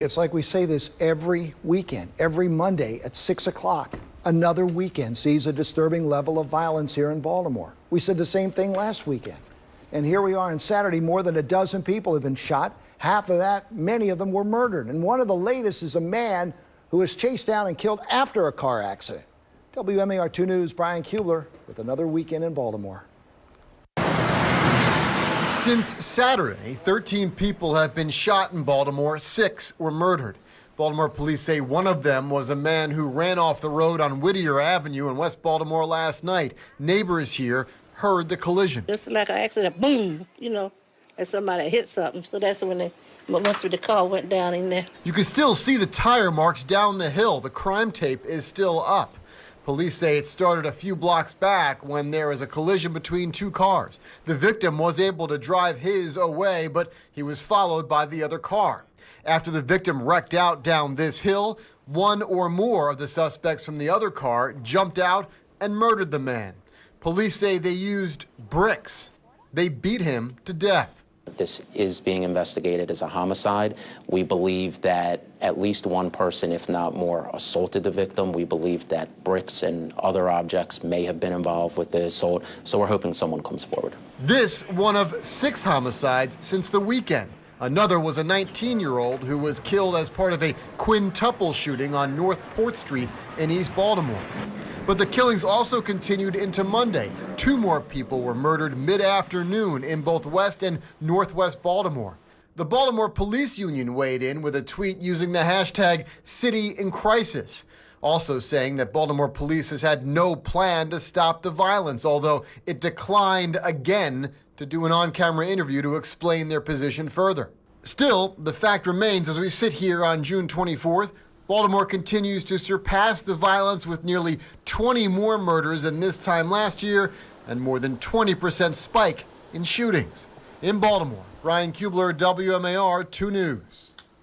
It's like we say this every weekend, every Monday at 6 o'clock. Another weekend sees a disturbing level of violence here in Baltimore. We said the same thing last weekend. And here we are on Saturday, more than a dozen people have been shot. Half of that, many of them were murdered. And one of the latest is a man who was chased down and killed after a car accident. WMAR 2 News' Brian Kubler with another weekend in Baltimore. Since Saturday, 13 people have been shot in Baltimore, 6 were murdered. Baltimore police say one of them was a man who ran off the road on Whittier Avenue in West Baltimore last night. Neighbors here heard the collision. It's like an accident, boom, like somebody hit something. So that's when they went through the car, went down in there. You can still see the tire marks down the hill. The crime tape is still up. Police say it started a few blocks back when there was a collision between 2 cars. The victim was able to drive his away, but he was followed by the other car. After the victim wrecked out down this hill, one or more of the suspects from the other car jumped out and murdered the man. Police say they used bricks. They beat him to death. This is being investigated as a homicide. We believe that at least one person, if not more, assaulted the victim. We believe that bricks and other objects may have been involved with the assault, so we're hoping someone comes forward. This one of 6 homicides since the weekend. Another was a 19-year-old who was killed as part of a quintuple shooting on North Port Street in East Baltimore. But the killings also continued into Monday. 2 more people were murdered mid-afternoon in both West and Northwest Baltimore. The Baltimore Police Union weighed in with a tweet using the hashtag #CityInCrisis, also saying that Baltimore police has had no plan to stop the violence, although it declined again to do an on-camera interview to explain their position further. Still, the fact remains, as we sit here on June 24th, Baltimore continues to surpass the violence with nearly 20 more murders than this time last year and more than 20% spike in shootings. In Baltimore, Brian Kubler, WMAR 2 News.